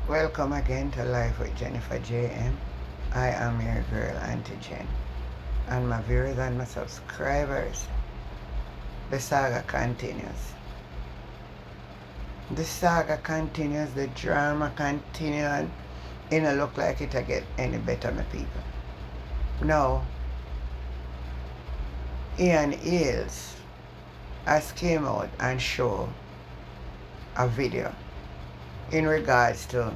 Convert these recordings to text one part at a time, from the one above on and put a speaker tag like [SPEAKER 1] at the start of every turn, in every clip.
[SPEAKER 1] Welcome again to Life with Jennifer JM. I am your girl, Auntie Jen. And my viewers and my subscribers, the saga continues. The saga continues, the drama continues, and it don't look like it'll get any better, my people. Now, Ian Hayles has came out and show a video in regards to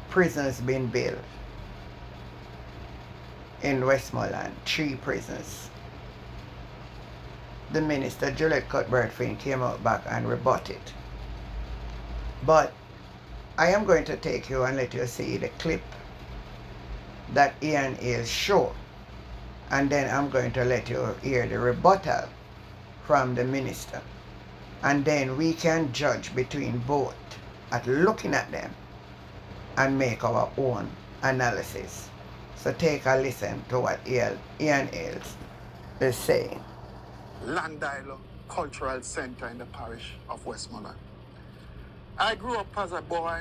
[SPEAKER 1] prisons being built in Westmoreland, 3 prisons. The minister, Juliet came out back and rebutted it. But I am going to take you and let you see the clip that Ian Hayles showed. And then I'm going to let you hear the rebuttal from the minister. And then we can judge between both at looking at them and make our own analysis. So take a listen to what Ian Hayles is saying.
[SPEAKER 2] Landilo Cultural Center in the parish of Westmoreland. I grew up as a boy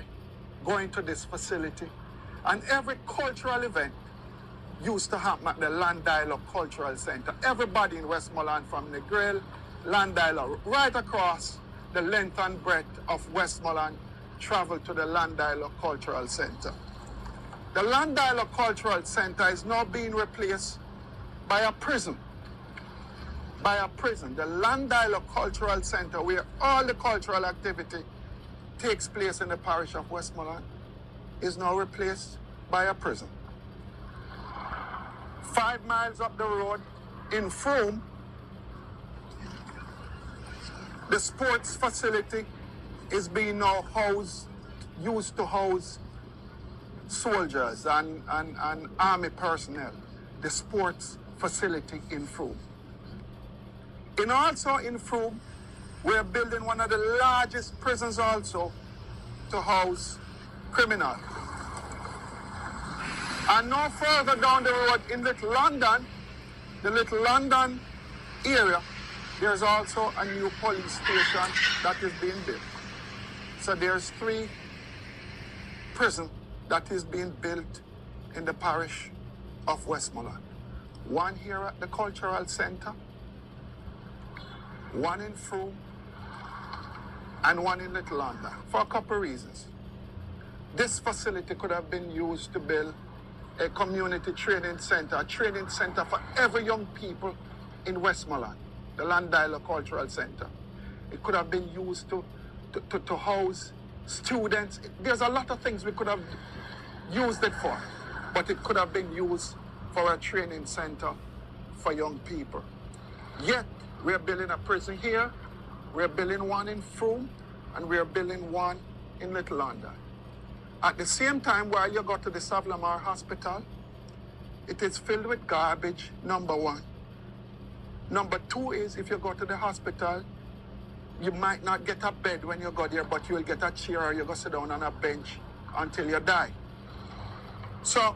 [SPEAKER 2] going to this facility, and every cultural event used to happen at the Landilo Cultural Center. Everybody in Westmoreland, from the Grill, Landilo, right across the length and breadth of Westmoreland, traveled to the Landilo Cultural Center. The Landilo Cultural Center is now being replaced by a prison. The Landilo Cultural Center, where all the cultural activity takes place in the parish of Westmoreland, is now replaced by a prison. 5 miles up the road in Frome, the sports facility is being now used to house soldiers and army personnel. The sports facility in Frome. And also in Frome, we're building one of the largest prisons also to house criminals. And no further down the road in Little London, the Little London area, there's also a new police station that is being built. So there's 3 prisons that is being built in the parish of Westmoreland. One here at the Cultural Center, one in Frome, and one in Little London, for a couple of reasons. This facility could have been used to build a community training center, a training center for every young people in Westmoreland, the Landilo Cultural Center. It could have been used to house students. There's a lot of things we could have used it for, but it could have been used for a training center for young people. Yet, we're building a prison here, we're building one in Frome, and we're building one in Little London. At the same time, while you go to the Savlamar Hospital, it is filled with garbage, number 1. Number 2 is, if you go to the hospital, you might not get a bed when you go there, but you will get a chair or you go sit down on a bench until you die. So,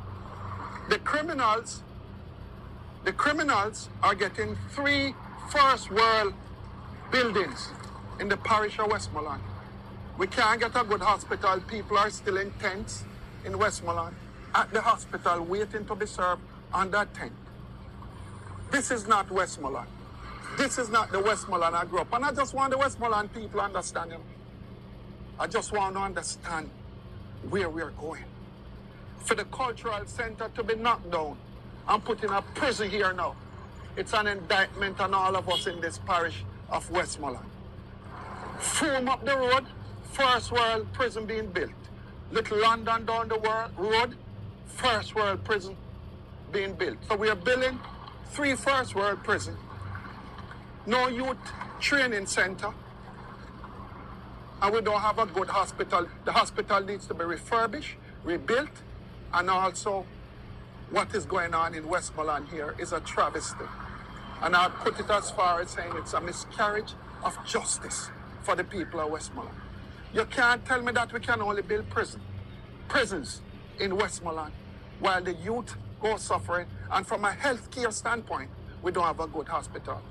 [SPEAKER 2] the criminals are getting 3 first world buildings in the parish of Westmoreland. We can't get a good hospital. People are still in tents in Westmoreland at the hospital waiting to be served on that tent. This is not Westmoreland. This is not the Westmoreland I grew up. And I just want the Westmoreland people to understand him. I just want to understand where we're going. For the cultural center to be knocked down and put in a prison here now, it's an indictment on all of us in this parish of Westmoreland. Frome up the road, first world prison being built. Little London down the road, first world prison being built. So we are building 3 first world prisons. No youth training center. And we don't have a good hospital. The hospital needs to be refurbished, rebuilt, and also what is going on in Westmoreland here is a travesty. And I'll put it as far as saying it's a miscarriage of justice for the people of Westmoreland. You can't tell me that we can only build prisons in Westmoreland while the youth go suffering. And from a healthcare standpoint, we don't have a good hospital.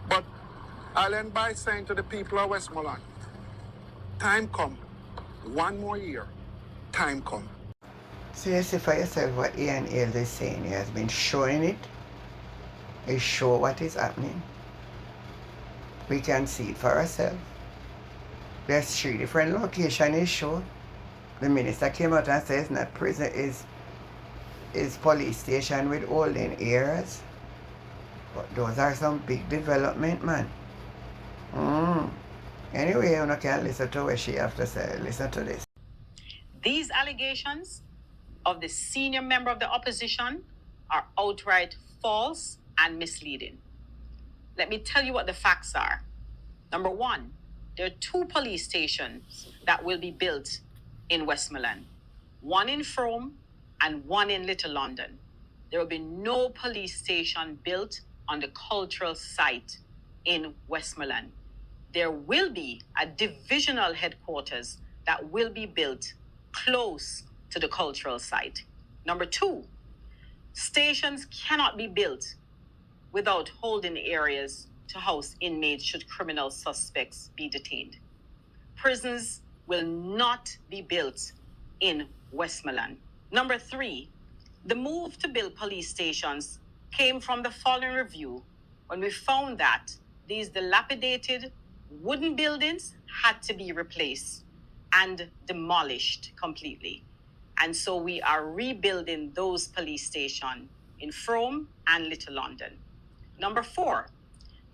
[SPEAKER 2] But I'll end by saying to the people of Westmoreland, Time come. 1 more year. Time come.
[SPEAKER 1] So you see for yourself what Ian Hales is saying. He has been showing it. He show what is happening. We can see it for ourselves. There's 3 different locations he showed. The minister came out and says not prison is police station with holding areas. But those are some big development, man. Anyway, you can listen to what she have to say. Listen to this.
[SPEAKER 3] These allegations of the senior member of the opposition are outright false and misleading. Let me tell you what the facts are. Number 1, there are 2 police stations that will be built in Westmoreland. 1 in Frome and 1 in Little London. There will be no police station built on the cultural site in Westmoreland. There will be a divisional headquarters that will be built close to the cultural site. Number 2, stations cannot be built without holding areas to house inmates should criminal suspects be detained. Prisons will not be built in Westmoreland. Number 3, the move to build police stations came from the following review when we found that these dilapidated wooden buildings had to be replaced and demolished completely. And so we are rebuilding those police stations in Frome and Little London. Number 4,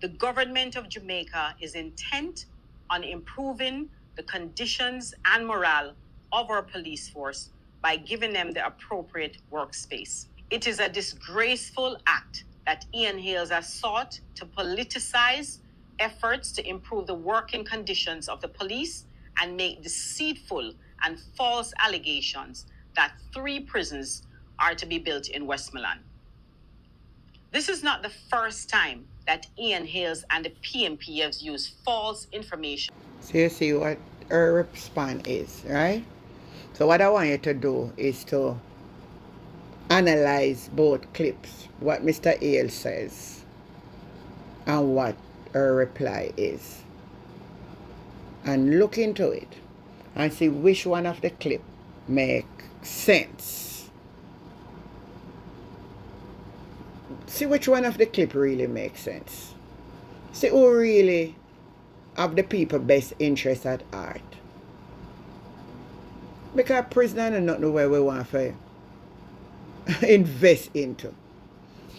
[SPEAKER 3] the government of Jamaica is intent on improving the conditions and morale of our police force by giving them the appropriate workspace. It is a disgraceful act that Ian Hales has sought to politicize efforts to improve the working conditions of the police and make deceitful and false allegations that 3 prisons are to be built in Westmoreland. This is not the first time that Ian Hales and the PMP have used false information.
[SPEAKER 1] So you see what her response is, right? So what I want you to do is to analyze both clips, what Mr. Hales says and what her reply is. And look into it and see which one of the clip make sense. See which one of the clip really makes sense. See who really have the people best interest at heart. Because prison is not the way we want to invest into.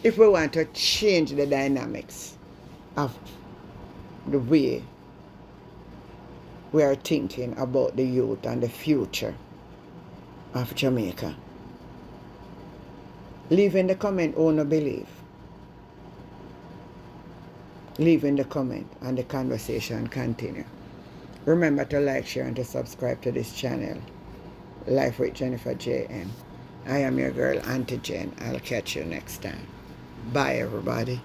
[SPEAKER 1] If we want to change the dynamics of the way we are thinking about the youth and the future of Jamaica. Leave in the comment who no believe. Leave in the comment and the conversation continue. Remember to like, share and to subscribe to this channel. Life with Jennifer JM. I am your girl Auntie Jen. I'll catch you next time. Bye everybody.